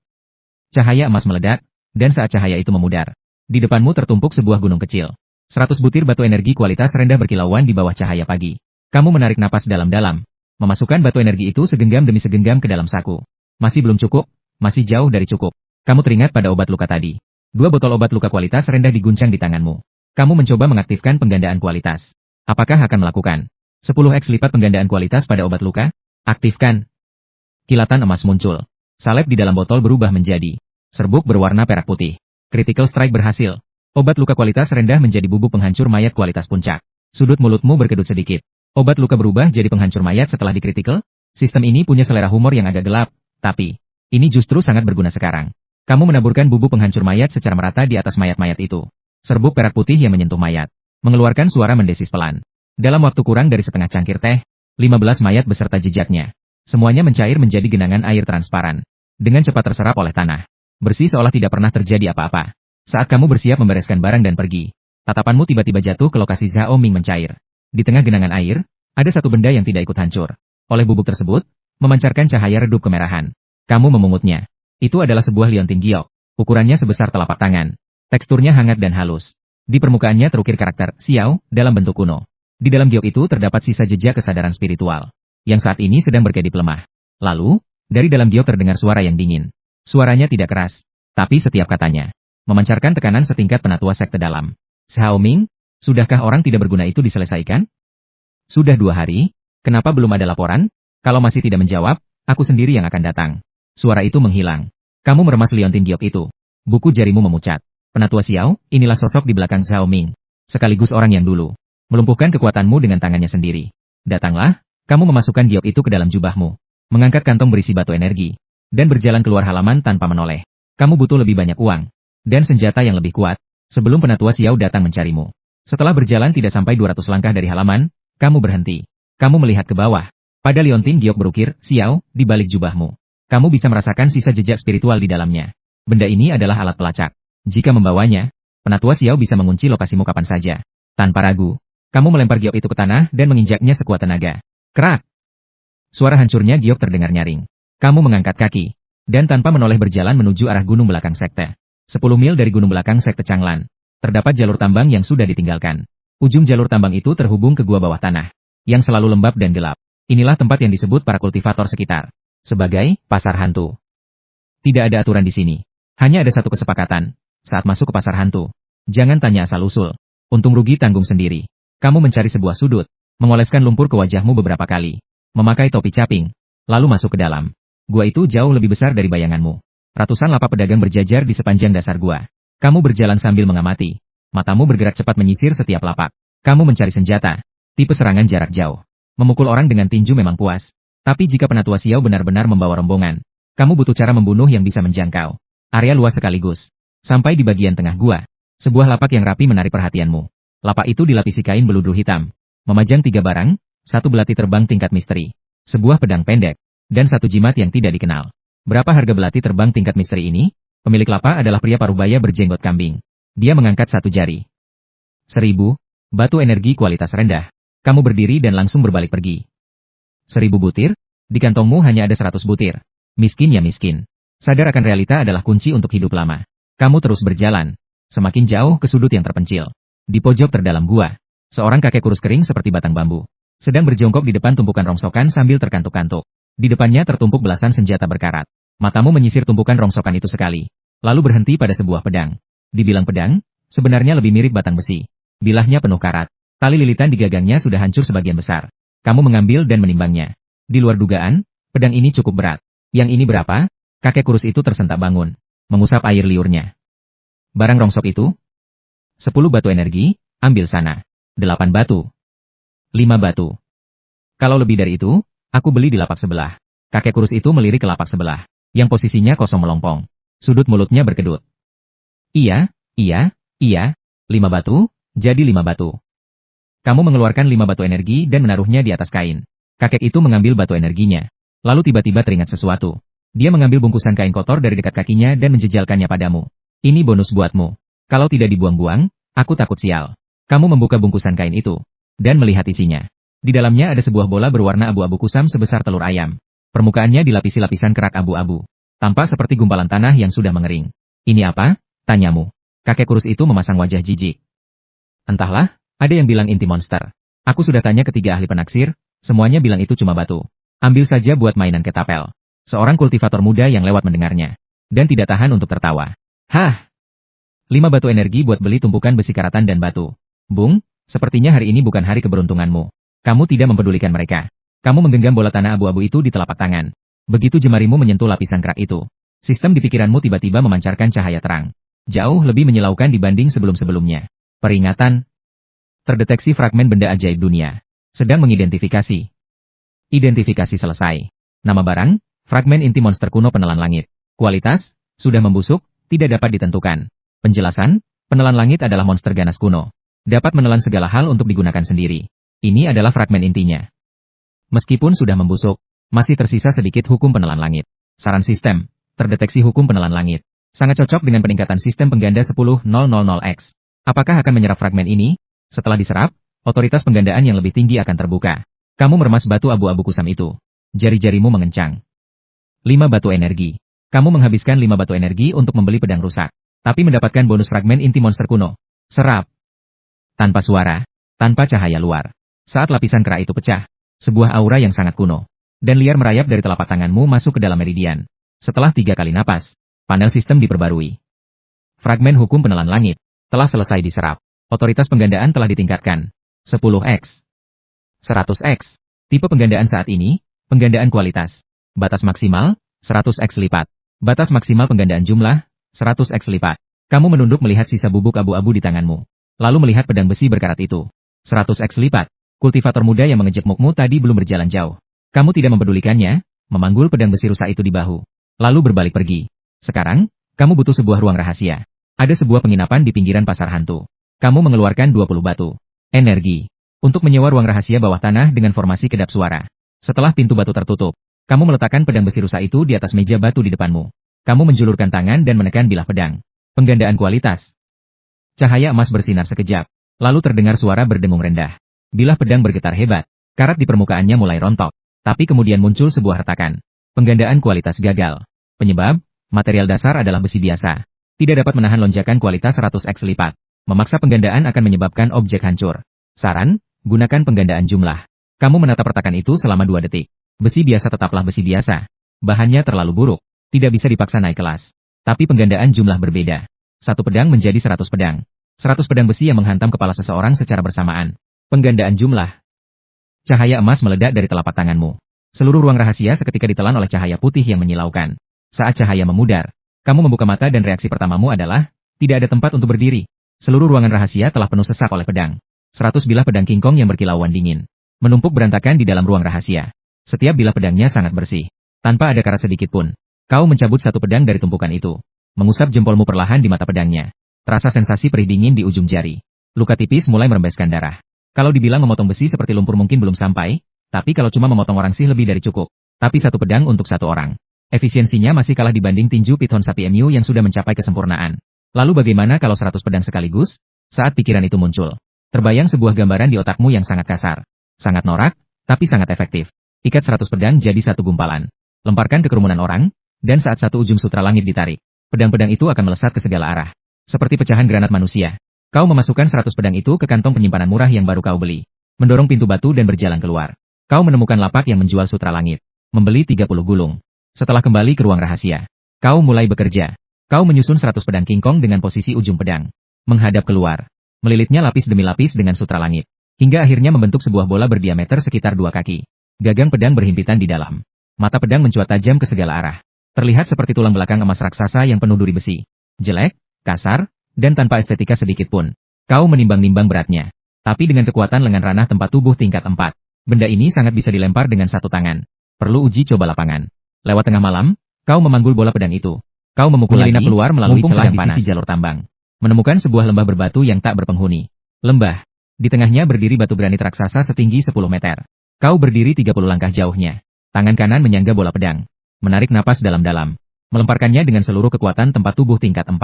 Cahaya emas meledak, dan saat cahaya itu memudar, di depanmu tertumpuk sebuah gunung kecil. 100 butir batu energi kualitas rendah berkilauan di bawah cahaya pagi. Kamu menarik napas dalam-dalam, memasukkan batu energi itu segenggam demi segenggam ke dalam saku. Masih belum cukup, masih jauh dari cukup. Kamu teringat pada obat luka tadi. 2 botol obat luka kualitas rendah diguncang di tanganmu. Kamu mencoba mengaktifkan penggandaan kualitas. Apakah akan melakukan 10x lipat penggandaan kualitas pada obat luka? Aktifkan. Kilatan emas muncul. Salep di dalam botol berubah menjadi serbuk berwarna perak putih. Critical Strike berhasil. Obat luka kualitas rendah menjadi bubuk penghancur mayat kualitas puncak. Sudut mulutmu berkedut sedikit. Obat luka berubah jadi penghancur mayat setelah dikritikal? Sistem ini punya selera humor yang agak gelap. Tapi, ini justru sangat berguna sekarang. Kamu menaburkan bubuk penghancur mayat secara merata di atas mayat-mayat itu. Serbuk perak putih yang menyentuh mayat, mengeluarkan suara mendesis pelan. Dalam waktu kurang dari setengah cangkir teh, 15 mayat beserta jejaknya. Semuanya mencair menjadi genangan air transparan. Dengan cepat terserap oleh tanah. Bersih seolah tidak pernah terjadi apa-apa. Saat kamu bersiap membereskan barang dan pergi, tatapanmu tiba-tiba jatuh ke lokasi Xiao Ming mencair. Di tengah genangan air, ada satu benda yang tidak ikut hancur. Oleh bubuk tersebut, memancarkan cahaya redup kemerahan. Kamu memungutnya. Itu adalah sebuah liontin giok. Ukurannya sebesar telapak tangan. Teksturnya hangat dan halus. Di permukaannya terukir karakter Xiao dalam bentuk kuno. Di dalam giok itu terdapat sisa jejak kesadaran spiritual, yang saat ini sedang berkedip lemah. Lalu, dari dalam giok terdengar suara yang dingin. Suaranya tidak keras, tapi setiap katanya memancarkan tekanan setingkat penatua sekte dalam. Xiao Ming, sudahkah orang tidak berguna itu diselesaikan? Sudah 2 hari, kenapa belum ada laporan? Kalau masih tidak menjawab, aku sendiri yang akan datang. Suara itu menghilang. Kamu meremas liontin giok itu. Buku jarimu memucat. Penatua Xiao, inilah sosok di belakang Xiao Ming. Sekaligus orang yang dulu melumpuhkan kekuatanmu dengan tangannya sendiri. Datanglah, kamu memasukkan giok itu ke dalam jubahmu, mengangkat kantong berisi batu energi, dan berjalan keluar halaman tanpa menoleh. Kamu butuh lebih banyak uang, dan senjata yang lebih kuat, sebelum penatua Xiao datang mencarimu. Setelah berjalan tidak sampai 200 langkah dari halaman, kamu berhenti. Kamu melihat ke bawah. Pada liontin giok berukir, Xiao, di balik jubahmu. Kamu bisa merasakan sisa jejak spiritual di dalamnya. Benda ini adalah alat pelacak. Jika membawanya, Penatua Xiao bisa mengunci lokasimu kapan saja. Tanpa ragu, kamu melempar giok itu ke tanah dan menginjaknya sekuat tenaga. Kerak! Suara hancurnya giok terdengar nyaring. Kamu mengangkat kaki, dan tanpa menoleh berjalan menuju arah gunung belakang sekte. 10 mil dari gunung belakang sekte Changlan, terdapat jalur tambang yang sudah ditinggalkan. Ujung jalur tambang itu terhubung ke gua bawah tanah, yang selalu lembab dan gelap. Inilah tempat yang disebut para kultivator sekitar sebagai pasar hantu. Tidak ada aturan di sini. Hanya ada satu kesepakatan. Saat masuk ke pasar hantu, jangan tanya asal-usul. Untung rugi tanggung sendiri. Kamu mencari sebuah sudut, mengoleskan lumpur ke wajahmu beberapa kali, memakai topi caping, lalu masuk ke dalam. Gua itu jauh lebih besar dari bayanganmu. Ratusan lapak pedagang berjajar di sepanjang dasar gua. Kamu berjalan sambil mengamati. Matamu bergerak cepat menyisir setiap lapak. Kamu mencari senjata. Tipe serangan jarak jauh. Memukul orang dengan tinju memang puas. Tapi jika Penatua Xiao benar-benar membawa rombongan, kamu butuh cara membunuh yang bisa menjangkau area luas sekaligus. Sampai di bagian tengah gua, sebuah lapak yang rapi menarik perhatianmu. Lapak itu dilapisi kain beludru hitam. Memajang 3 barang, 1 belati terbang tingkat misteri, sebuah pedang pendek, dan 1 jimat yang tidak dikenal. Berapa harga belati terbang tingkat misteri ini? Pemilik lapak adalah pria parubaya berjenggot kambing. Dia mengangkat 1 jari. 1000, batu energi kualitas rendah. Kamu berdiri dan langsung berbalik pergi. 1000 butir? Di kantongmu hanya ada 100 butir. Miskin ya miskin. Sadar akan realita adalah kunci untuk hidup lama. Kamu terus berjalan, semakin jauh ke sudut yang terpencil. Di pojok terdalam gua, seorang kakek kurus kering seperti batang bambu, sedang berjongkok di depan tumpukan rongsokan sambil terkantuk-kantuk. Di depannya tertumpuk belasan senjata berkarat. Matamu menyisir tumpukan rongsokan itu sekali, lalu berhenti pada sebuah pedang. Dibilang pedang, sebenarnya lebih mirip batang besi. Bilahnya penuh karat. Tali lilitan di gagangnya sudah hancur sebagian besar. Kamu mengambil dan menimbangnya. Di luar dugaan, pedang ini cukup berat. Yang ini berapa? Kakek kurus itu tersentak bangun, mengusap air liurnya. Barang rongsok itu? 10 batu energi, ambil sana. 8 batu. 5 batu. Kalau lebih dari itu, aku beli di lapak sebelah. Kakek kurus itu melirik ke lapak sebelah, yang posisinya kosong melompong. Sudut mulutnya berkedut. Iya, 5 batu, jadi 5 batu. Kamu mengeluarkan 5 batu energi dan menaruhnya di atas kain. Kakek itu mengambil batu energinya. Lalu tiba-tiba teringat sesuatu. Dia mengambil bungkusan kain kotor dari dekat kakinya dan menjejalkannya padamu. Ini bonus buatmu. Kalau tidak dibuang-buang, aku takut sial. Kamu membuka bungkusan kain itu, dan melihat isinya. Di dalamnya ada sebuah bola berwarna abu-abu kusam sebesar telur ayam. Permukaannya dilapisi lapisan kerak abu-abu. Tampak seperti gumpalan tanah yang sudah mengering. Ini apa? Tanyamu. Kakek kurus itu memasang wajah jijik. Entahlah, ada yang bilang inti monster. Aku sudah tanya ketiga ahli penaksir, semuanya bilang itu cuma batu. Ambil saja buat mainan ketapel. Seorang kultivator muda yang lewat mendengarnya, dan tidak tahan untuk tertawa. Hah! 5 batu energi buat beli tumpukan besi karatan dan batu. Bung, sepertinya hari ini bukan hari keberuntunganmu. Kamu tidak mempedulikan mereka. Kamu menggenggam bola tanah abu-abu itu di telapak tangan. Begitu jemarimu menyentuh lapisan kerak itu, sistem di pikiranmu tiba-tiba memancarkan cahaya terang. Jauh lebih menyilaukan dibanding sebelum-sebelumnya. Peringatan. Terdeteksi fragmen benda ajaib dunia. Sedang mengidentifikasi. Identifikasi selesai. Nama barang, fragmen inti monster kuno penelan langit. Kualitas, sudah membusuk, tidak dapat ditentukan. Penjelasan, penelan langit adalah monster ganas kuno. Dapat menelan segala hal untuk digunakan sendiri. Ini adalah fragmen intinya. Meskipun sudah membusuk, masih tersisa sedikit hukum penelan langit. Saran sistem, terdeteksi hukum penelan langit. Sangat cocok dengan peningkatan sistem pengganda 10.000x. Apakah akan menyerap fragmen ini? Setelah diserap, otoritas penggandaan yang lebih tinggi akan terbuka. Kamu meremas batu abu-abu kusam itu. Jari-jarimu mengencang. 5 batu energi. Kamu menghabiskan 5 batu energi untuk membeli pedang rusak, tapi mendapatkan bonus fragmen inti monster kuno. Serap. Tanpa suara, tanpa cahaya luar. Saat lapisan kerak itu pecah, sebuah aura yang sangat kuno dan liar merayap dari telapak tanganmu masuk ke dalam meridian. Setelah 3 kali napas, panel sistem diperbarui. Fragmen hukum penelan langit telah selesai diserap. Otoritas penggandaan telah ditingkatkan. 10x. 100x. Tipe penggandaan saat ini, penggandaan kualitas. Batas maksimal, 100x lipat. Batas maksimal penggandaan jumlah, 100x lipat. Kamu menunduk melihat sisa bubuk abu-abu di tanganmu. Lalu melihat pedang besi berkarat itu. 100x lipat. Kultivator muda yang mengejekmukmu tadi belum berjalan jauh. Kamu tidak mempedulikannya, memanggul pedang besi rusak itu di bahu. Lalu berbalik pergi. Sekarang, kamu butuh sebuah ruang rahasia. Ada sebuah penginapan di pinggiran pasar hantu. Kamu mengeluarkan 20 batu energi untuk menyewa ruang rahasia bawah tanah dengan formasi kedap suara. Setelah pintu batu tertutup, kamu meletakkan pedang besi rusak itu di atas meja batu di depanmu. Kamu menjulurkan tangan dan menekan bilah pedang. Penggandaan kualitas. Cahaya emas bersinar sekejap, lalu terdengar suara berdengung rendah. Bilah pedang bergetar hebat, karat di permukaannya mulai rontok, tapi kemudian muncul sebuah retakan. Penggandaan kualitas gagal. Penyebab, material dasar adalah besi biasa. Tidak dapat menahan lonjakan kualitas 100x lipat. Memaksa penggandaan akan menyebabkan objek hancur. Saran, gunakan penggandaan jumlah. Kamu menatap retakan itu selama 2 detik. Besi biasa tetaplah besi biasa. Bahannya terlalu buruk, tidak bisa dipaksa naik kelas. Tapi penggandaan jumlah berbeda. 1 pedang menjadi 100 pedang. 100 pedang besi yang menghantam kepala seseorang secara bersamaan. Penggandaan jumlah. Cahaya emas meledak dari telapak tanganmu. Seluruh ruang rahasia seketika ditelan oleh cahaya putih yang menyilaukan. Saat cahaya memudar, kamu membuka mata dan reaksi pertamamu adalah, tidak ada tempat untuk berdiri. Seluruh ruangan rahasia telah penuh sesak oleh pedang. 100 bilah pedang King Kong yang berkilauan dingin. Menumpuk berantakan di dalam ruang rahasia. Setiap bilah pedangnya sangat bersih. Tanpa ada karat sedikit pun. Kau mencabut 1 pedang dari tumpukan itu. Mengusap jempolmu perlahan di mata pedangnya. Terasa sensasi perih dingin di ujung jari. Luka tipis mulai merembeskan darah. Kalau dibilang memotong besi seperti lumpur mungkin belum sampai, tapi kalau cuma memotong orang sih lebih dari cukup. Tapi 1 pedang untuk 1 orang. Efisiensinya masih kalah dibanding tinju piton sapi emu yang sudah mencapai kesempurnaan. Lalu bagaimana kalau 100 pedang sekaligus? Saat pikiran itu muncul, terbayang sebuah gambaran di otakmu yang sangat kasar. Sangat norak, tapi sangat efektif. Ikat 100 pedang jadi 1 gumpalan. Lemparkan ke kerumunan orang, dan saat 1 ujung sutra langit ditarik, pedang-pedang itu akan melesat ke segala arah. Seperti pecahan granat manusia. Kau memasukkan 100 pedang itu ke kantong penyimpanan murah yang baru kau beli. Mendorong pintu batu dan berjalan keluar. Kau menemukan lapak yang menjual sutra langit. Membeli 30 gulung. Setelah kembali ke ruang rahasia, kau mulai bekerja. Kau menyusun 100 pedang King Kong dengan posisi ujung pedang. Menghadap keluar. Melilitnya lapis demi lapis dengan sutra langit. Hingga akhirnya membentuk sebuah bola berdiameter sekitar 2 kaki. Gagang pedang berhimpitan di dalam. Mata pedang mencuat tajam ke segala arah. Terlihat seperti tulang belakang emas raksasa yang penuh duri besi. Jelek, kasar, dan tanpa estetika sedikit pun. Kau menimbang-nimbang beratnya. Tapi dengan kekuatan lengan ranah tempat tubuh tingkat 4. Benda ini sangat bisa dilempar dengan 1 tangan. Perlu uji coba lapangan. Lewat tengah malam, kau memanggul bola pedang itu. Kau memukul lagi, keluar melalui celah di sisi jalur tambang. Menemukan sebuah lembah berbatu yang tak berpenghuni. Lembah. Di tengahnya berdiri batu granit raksasa setinggi 10 meter. Kau berdiri 30 langkah jauhnya. Tangan kanan menyangga bola pedang. Menarik napas dalam-dalam. Melemparkannya dengan seluruh kekuatan tempat tubuh tingkat 4.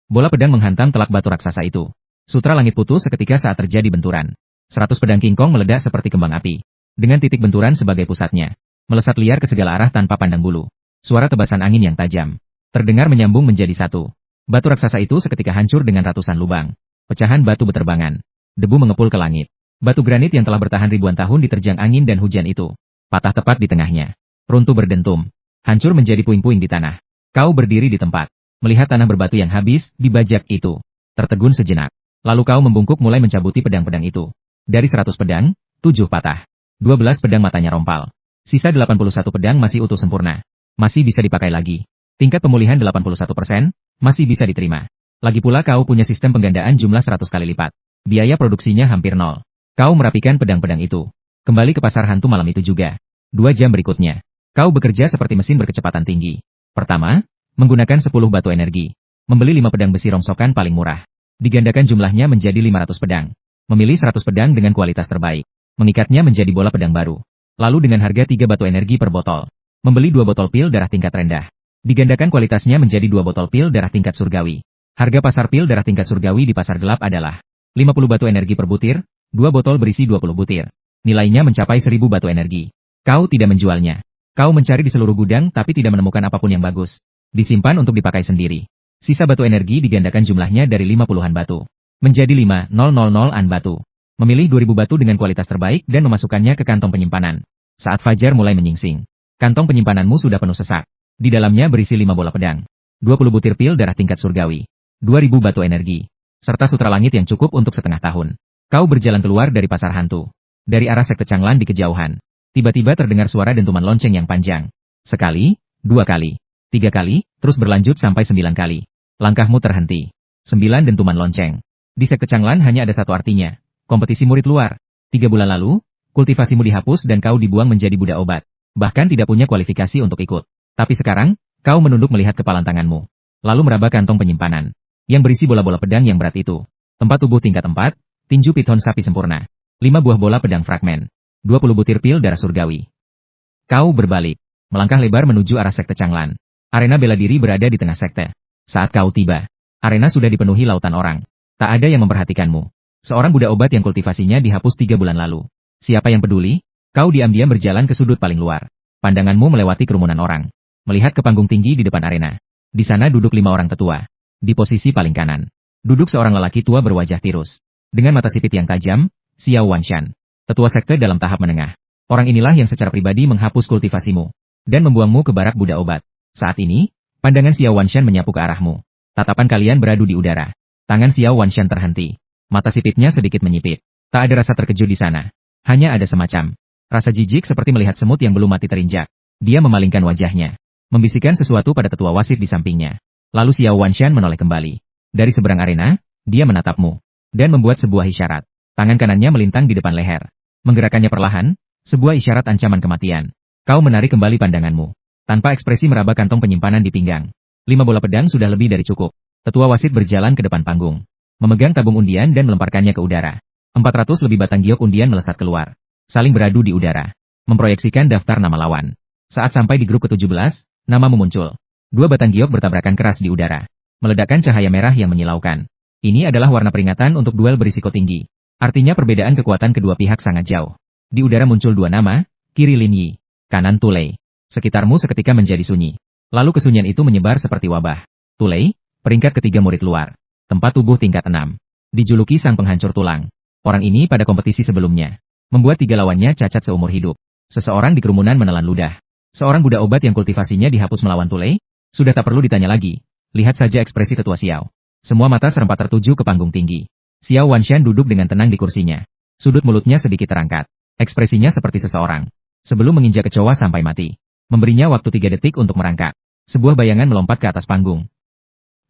Bola pedang menghantam telak batu raksasa itu. Sutra langit putus seketika saat terjadi benturan. 100 pedang King Kong meledak seperti kembang api. Dengan titik benturan sebagai pusatnya. Melesat liar ke segala arah tanpa pandang bulu. Suara tebasan angin yang tajam. Terdengar menyambung menjadi 1. Batu raksasa itu seketika hancur dengan ratusan lubang. Pecahan batu beterbangan. Debu mengepul ke langit. Batu granit yang telah bertahan ribuan tahun diterjang angin dan hujan itu. Patah tepat di tengahnya. Runtuh berdentum. Hancur menjadi puing-puing di tanah. Kau berdiri di tempat. Melihat tanah berbatu yang habis dibajak itu. Tertegun sejenak. Lalu kau membungkuk mulai mencabuti pedang-pedang itu. Dari 100 pedang, 7 patah. 12 pedang matanya rompal. Sisa 81 pedang masih utuh sempurna. Masih bisa dipakai lagi. Tingkat pemulihan 81%, masih bisa diterima. Lagi pula kau punya sistem penggandaan jumlah 100 kali lipat. Biaya produksinya hampir nol. Kau merapikan pedang-pedang itu. Kembali ke pasar hantu malam itu juga. 2 jam berikutnya. Kau bekerja seperti mesin berkecepatan tinggi. Pertama, menggunakan 10 batu energi. Membeli 5 pedang besi rongsokan paling murah. Digandakan jumlahnya menjadi 500 pedang. Memilih 100 pedang dengan kualitas terbaik. Mengikatnya menjadi bola pedang baru. Lalu dengan harga 3 batu energi per botol. Membeli 2 botol pil darah tingkat rendah. Digandakan kualitasnya menjadi 2 botol pil darah tingkat surgawi. Harga pasar pil darah tingkat surgawi di pasar gelap adalah 50 batu energi per butir, 2 botol berisi 20 butir. Nilainya mencapai 1000 batu energi. Kau tidak menjualnya. Kau mencari di seluruh gudang tapi tidak menemukan apapun yang bagus. Disimpan untuk dipakai sendiri. Sisa batu energi digandakan jumlahnya dari 50-an batu. Menjadi 5.000-an batu. Memilih 2000 batu dengan kualitas terbaik dan memasukkannya ke kantong penyimpanan. Saat fajar mulai menyingsing. Kantong penyimpananmu sudah penuh sesak. Di dalamnya berisi 5 bola pedang. 20 butir pil darah tingkat surgawi. 2000 batu energi. Serta sutra langit yang cukup untuk setengah tahun. Kau berjalan keluar dari pasar hantu. Dari arah sekte Changlan di kejauhan. Tiba-tiba terdengar suara dentuman lonceng yang panjang. Sekali, 2 kali, 3 kali, terus berlanjut sampai 9 kali. Langkahmu terhenti. 9 dentuman lonceng. Di sekte Changlan hanya ada satu artinya. Kompetisi murid luar. 3 bulan lalu, kultivasimu dihapus dan kau dibuang menjadi budak obat. Bahkan tidak punya kualifikasi untuk ikut. Tapi sekarang, kau menunduk melihat kepalan tanganmu. Lalu meraba kantong penyimpanan. Yang berisi bola-bola pedang yang berat itu. Tempat tubuh tingkat 4, tinju piton sapi sempurna. 5 buah bola pedang fragmen. 20 butir pil darah surgawi. Kau berbalik. Melangkah lebar menuju arah sekte Changlan. Arena bela diri berada di tengah sekte. Saat kau tiba, Arena sudah dipenuhi lautan orang. Tak ada yang memperhatikanmu. Seorang budak obat yang kultivasinya dihapus 3 bulan lalu. Siapa yang peduli? Kau diam-diam berjalan ke sudut paling luar. Pandanganmu melewati kerumunan orang. Melihat ke panggung tinggi di depan arena. Di sana duduk 5 orang tetua. Di posisi paling kanan. Duduk seorang lelaki tua berwajah tirus. Dengan mata sipit yang tajam, Xiao Wanshan. Tetua sekte dalam tahap menengah. Orang inilah yang secara pribadi menghapus kultivasimu. Dan membuangmu ke barak budak obat. Saat ini, pandangan Xiao Wanshan menyapu ke arahmu. Tatapan kalian beradu di udara. Tangan Xiao Wanshan terhenti. Mata sipitnya sedikit menyipit. Tak ada rasa terkejut di sana. Hanya ada semacam rasa jijik seperti melihat semut yang belum mati terinjak. Dia memalingkan wajahnya. Membisikkan sesuatu pada tetua wasit di sampingnya. Lalu Xiao Wanshan menoleh kembali. Dari seberang arena, dia menatapmu. Dan membuat sebuah isyarat. Tangan kanannya melintang di depan leher. Menggerakkannya perlahan, sebuah isyarat ancaman kematian. Kau menarik kembali pandanganmu. Tanpa ekspresi meraba kantong penyimpanan di pinggang. 5 bola pedang sudah lebih dari cukup. Tetua wasit berjalan ke depan panggung. Memegang tabung undian dan melemparkannya ke udara. 400 lebih batang giok undian melesat keluar. Saling beradu di udara. Memproyeksikan daftar nama lawan. Saat sampai di grup ke-17, namamu muncul. 2 batang giok bertabrakan keras di udara. Meledakkan cahaya merah yang menyilaukan. Ini adalah warna peringatan untuk duel berisiko tinggi. Artinya perbedaan kekuatan kedua pihak sangat jauh. Di udara muncul 2 nama, kiri Lin Yi, kanan Tu Lei. Sekitarmu seketika menjadi sunyi. Lalu kesunyian itu menyebar seperti wabah. Tu Lei, peringkat ketiga murid luar. Tempat tubuh tingkat 6. Dijuluki sang penghancur tulang. Orang ini pada kompetisi sebelumnya. Membuat 3 lawannya cacat seumur hidup. Seseorang di kerumunan menelan ludah. Seorang budak obat yang kultivasinya dihapus melawan Tu Lei. Sudah tak perlu ditanya lagi. Lihat saja ekspresi tetua Xiao. Semua mata serempat tertuju ke panggung tinggi. Xiao Wanshan duduk dengan tenang di kursinya. Sudut mulutnya sedikit terangkat. Ekspresinya seperti seseorang. Sebelum menginjak kecoa sampai mati. Memberinya waktu 3 detik untuk merangkak. Sebuah bayangan melompat ke atas panggung.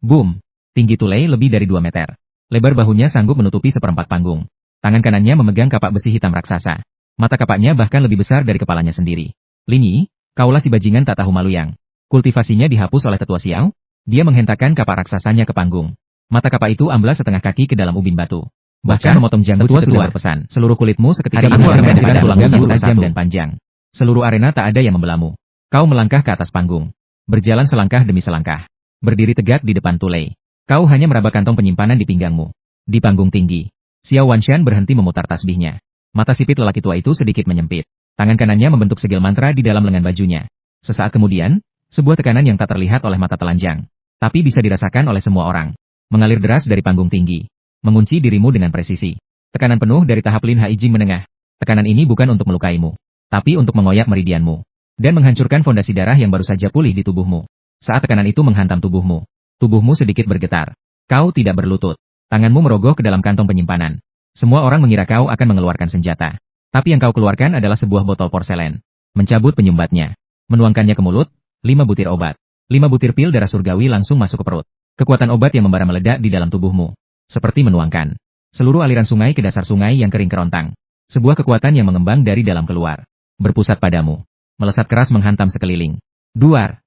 Boom! Tinggi Tu Lei lebih dari 2 meter. Lebar bahunya sanggup menutupi seperempat panggung. Tangan kanannya memegang kapak besi hitam raksasa. Mata kapaknya bahkan lebih besar dari kepalanya sendiri. Lin Yi, kaulah si bajingan tak tahu malu yang. Kultivasinya dihapus oleh tetua Xiao. Dia menghentakkan kapak raksasanya ke panggung. Mata kapak itu amblas setengah kaki ke dalam ubin batu. Bahkan memotong janggut si ketua berpesan. Seluruh kulitmu seketika bergeser dengan tulang yang tajam dan panjang. Seluruh arena tak ada yang membelamu. Kau melangkah ke atas panggung. Berjalan selangkah demi selangkah. Berdiri tegak di depan Tu Lei. Kau hanya meraba kantong penyimpanan di pinggangmu. Di panggung tinggi. Xiao Wanshan berhenti memutar tasbihnya. Mata sipit lelaki tua itu sedikit menyempit. Tangan kanannya membentuk segel mantra di dalam lengan bajunya. Sesaat kemudian, sebuah tekanan yang tak terlihat oleh mata telanjang. Tapi bisa dirasakan oleh semua orang. Mengalir deras dari panggung tinggi. Mengunci dirimu dengan presisi. Tekanan penuh dari tahap Lin Hai Jing menengah. Tekanan ini bukan untuk melukaimu. Tapi untuk mengoyak meridianmu. Dan menghancurkan fondasi darah yang baru saja pulih di tubuhmu. Saat tekanan itu menghantam tubuhmu. Tubuhmu sedikit bergetar. Kau tidak berlutut. Tanganmu merogoh ke dalam kantong penyimpanan. Semua orang mengira kau akan mengeluarkan senjata. Tapi yang kau keluarkan adalah sebuah botol porselen. Mencabut penyumbatnya. Menuangkannya ke mulut, 5 butir obat. 5 butir pil darah surgawi langsung masuk ke perut. Kekuatan obat yang membara meledak di dalam tubuhmu. Seperti menuangkan seluruh aliran sungai ke dasar sungai yang kering kerontang. Sebuah kekuatan yang mengembang dari dalam keluar. Berpusat padamu. Melesat keras menghantam sekeliling. Duar.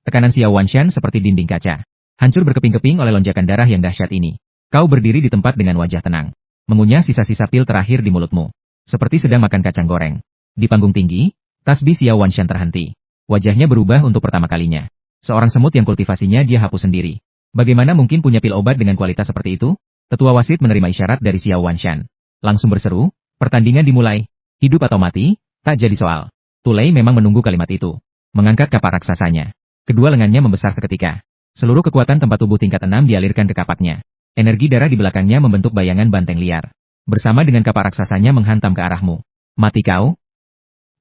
Tekanan Xiao Wanshan seperti dinding kaca. Hancur berkeping-keping oleh lonjakan darah yang dahsyat ini. Kau berdiri di tempat dengan wajah tenang. Mengunyah sisa-sisa pil terakhir di mulutmu. Seperti sedang makan kacang goreng. Di panggung tinggi, tasbih Xiao Wanshan terhenti. Wajahnya berubah untuk pertama kalinya. Seorang semut yang kultivasinya dia hapus sendiri. Bagaimana mungkin punya pil obat dengan kualitas seperti itu? Tetua wasit menerima isyarat dari Xiao Wanshan. Langsung berseru, pertandingan dimulai. Hidup atau mati, tak jadi soal. Tu Lei memang menunggu kalimat itu. Mengangkat kapak raksasanya. Kedua lengannya membesar seketika. Seluruh kekuatan tempat tubuh tingkat 6 dialirkan ke kapaknya. Energi darah di belakangnya membentuk bayangan banteng liar. Bersama dengan kapak raksasanya menghantam ke arahmu. Mati kau?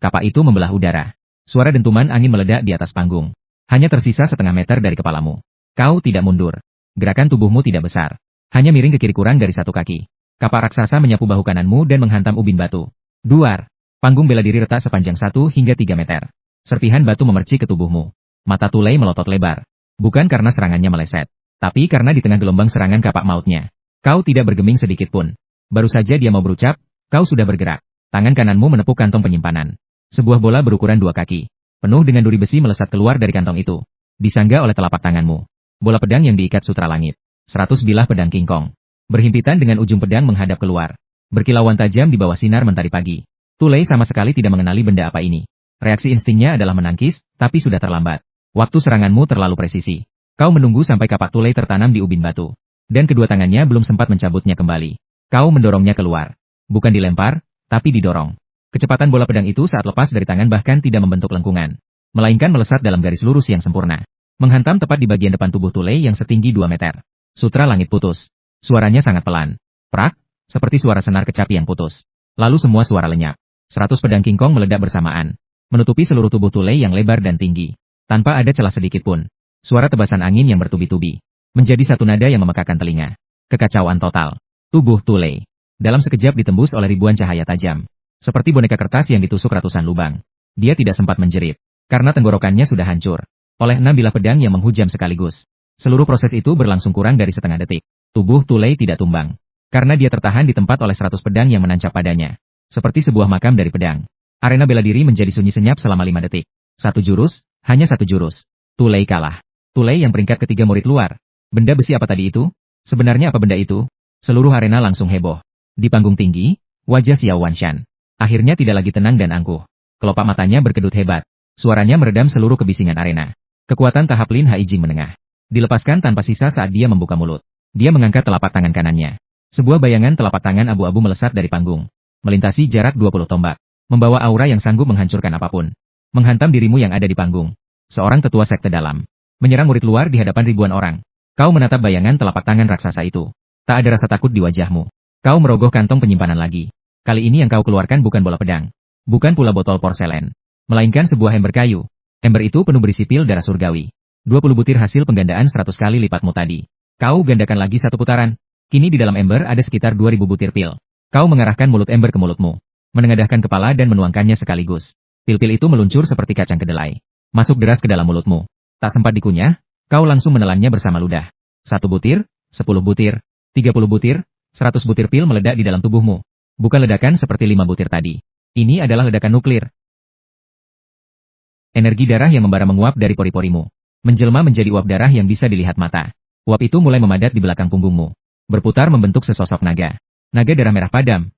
Kapak itu membelah udara. Suara dentuman angin meledak di atas panggung. Hanya tersisa setengah meter dari kepalamu. Kau tidak mundur. Gerakan tubuhmu tidak besar. Hanya miring ke kiri kurang dari 1 kaki. Kapak raksasa menyapu bahu kananmu dan menghantam ubin batu. Duar. Panggung bela diri retak sepanjang 1 hingga 3 meter. Serpihan batu memercik ke tubuhmu. Mata Tu Lei melotot lebar. Bukan karena serangannya meleset. Tapi karena di tengah gelombang serangan kapak mautnya. Kau tidak bergeming sedikit pun. Baru saja dia mau berucap, kau sudah bergerak. Tangan kananmu menepuk kantong penyimpanan. Sebuah bola berukuran 2 kaki. Penuh dengan duri besi melesat keluar dari kantong itu. Disangga oleh telapak tanganmu. Bola pedang yang diikat sutra langit. 100 bilah pedang King Kong. Berhimpitan dengan ujung pedang menghadap keluar. Berkilauan tajam di bawah sinar mentari pagi. Tu Lei sama sekali tidak mengenali benda apa ini. Reaksi instingnya adalah menangkis, tapi sudah terlambat. Waktu seranganmu terlalu presisi. Kau menunggu sampai kapak tulei tertanam di ubin batu. Dan kedua tangannya belum sempat mencabutnya kembali. Kau mendorongnya keluar. Bukan dilempar, tapi didorong. Kecepatan bola pedang itu saat lepas dari tangan bahkan tidak membentuk lengkungan. Melainkan melesat dalam garis lurus yang sempurna. Menghantam tepat di bagian depan tubuh tulei yang setinggi 2 meter. Sutra langit putus. Suaranya sangat pelan. Prak, seperti suara senar kecapi yang putus. Lalu semua suara lenyap. 100 pedang King Kong meledak bersamaan. Menutupi seluruh tubuh tulei yang lebar dan tinggi. Tanpa ada celah sedikit pun. Suara tebasan angin yang bertubi-tubi. Menjadi satu nada yang memekakan telinga. Kekacauan total. Tubuh tulei. Dalam sekejap ditembus oleh ribuan cahaya tajam. Seperti boneka kertas yang ditusuk ratusan lubang. Dia tidak sempat menjerit. Karena tenggorokannya sudah hancur. Oleh 6 bilah pedang yang menghujam sekaligus. Seluruh proses itu berlangsung kurang dari setengah detik. Tubuh tulei tidak tumbang. Karena dia tertahan di tempat oleh 100 pedang yang menancap padanya. Seperti sebuah makam dari pedang. Arena bela diri menjadi sunyi senyap selama 5 detik. Satu jurus, hanya satu jurus. Tulei kalah. Tulei yang peringkat ketiga murid luar. Benda besi apa tadi itu? Sebenarnya apa benda itu? Seluruh arena langsung heboh. Di panggung tinggi, wajah Xiao Wanshan. Akhirnya tidak lagi tenang dan angkuh. Kelopak matanya berkedut hebat. Suaranya meredam seluruh kebisingan arena. Kekuatan tahap Lin Haijing menengah. Dilepaskan tanpa sisa saat dia membuka mulut. Dia mengangkat telapak tangan kanannya. Sebuah bayangan telapak tangan abu-abu melesat dari panggung. Melintasi jarak 20 tombak. Membawa aura yang sanggup menghancurkan apapun. Menghantam dirimu yang ada di panggung. Seorang tetua sekte dalam. Menyerang murid luar di hadapan ribuan orang. Kau menatap bayangan telapak tangan raksasa itu. Tak ada rasa takut di wajahmu. Kau merogoh kantong penyimpanan lagi. Kali ini yang kau keluarkan bukan bola pedang. Bukan pula botol porselen. Melainkan sebuah ember kayu. Ember itu penuh berisi pil darah surgawi. 20 butir hasil penggandaan 100 kali lipatmu tadi. Kau gandakan lagi satu putaran. Kini di dalam ember ada sekitar 2000 butir pil. Kau mengarahkan mulut ember ke mulutmu. Menengadahkan kepala dan menuangkannya sekaligus. Pil-pil itu meluncur seperti kacang kedelai. Masuk deras ke dalam mulutmu. Tak sempat dikunyah, kau langsung menelannya bersama ludah. 1 butir, 10 butir, 30 butir, 100 butir pil meledak di dalam tubuhmu. Bukan ledakan seperti 5 butir tadi. Ini adalah ledakan nuklir. Energi darah yang membara menguap dari pori-porimu. Menjelma menjadi uap darah yang bisa dilihat mata. Uap itu mulai memadat di belakang punggungmu. Berputar membentuk sesosok naga. Naga darah merah padam.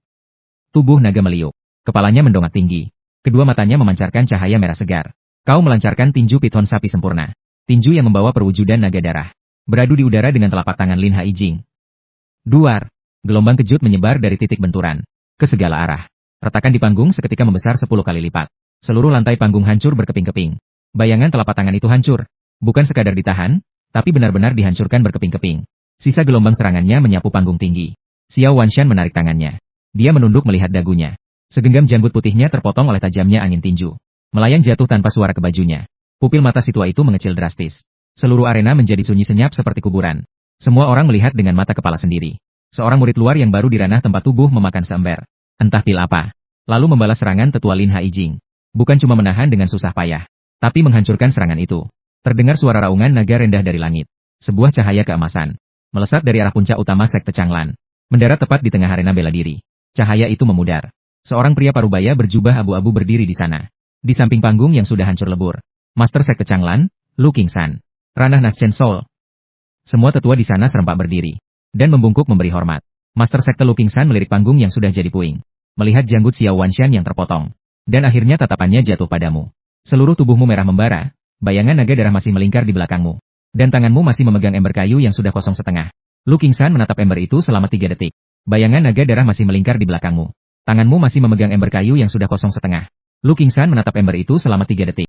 Tubuh naga meliuk. Kepalanya mendongak tinggi. Kedua matanya memancarkan cahaya merah segar. Kau melancarkan tinju piton sapi sempurna. Tinju yang membawa perwujudan naga darah. Beradu di udara dengan telapak tangan Lin Haijing. Duar. Gelombang kejut menyebar dari titik benturan. Ke segala arah. Retakan di panggung seketika membesar 10 kali lipat. Seluruh lantai panggung hancur berkeping-keping. Bayangan telapak tangan itu hancur. Bukan sekadar ditahan, tapi benar-benar dihancurkan berkeping-keping. Sisa gelombang serangannya menyapu panggung tinggi. Xiao Wanshan menarik tangannya. Dia menunduk melihat dagunya. Segenggam janggut putihnya terpotong oleh tajamnya angin tinju. Melayang jatuh tanpa suara ke bajunya. Pupil mata si tua itu mengecil drastis. Seluruh arena menjadi sunyi senyap seperti kuburan. Semua orang melihat dengan mata kepala sendiri. Seorang murid luar yang baru di ranah tempat tubuh memakan seember. Entah pil apa. Lalu membalas serangan tetua Lin Haijing. Bukan cuma menahan dengan susah payah, tapi menghancurkan serangan itu. Terdengar suara raungan naga rendah dari langit. Sebuah cahaya keemasan. Melesat dari arah puncak utama sekte Changlan. Mendarat tepat di tengah arena bela diri. Cahaya itu memudar. Seorang pria parubaya berjubah abu-abu berdiri di sana. Di samping panggung yang sudah hancur lebur. Master sekte Changlan, Lu Qingsan. Ranah Naschen Soul. Semua tetua di sana serempak berdiri. Dan membungkuk memberi hormat. Master sekte Lu Qingsan melirik panggung yang sudah jadi puing. Melihat janggut Xiao Wanshan yang terpotong. Dan akhirnya tatapannya jatuh padamu. Seluruh tubuhmu merah membara, bayangan naga darah masih melingkar di belakangmu. Dan tanganmu masih memegang ember kayu yang sudah kosong setengah. Lu Qingsan menatap ember itu selama 3 detik. Bayangan naga darah masih melingkar di belakangmu. Tanganmu masih memegang ember kayu yang sudah kosong setengah. Lu Qingsan menatap ember itu selama 3 detik.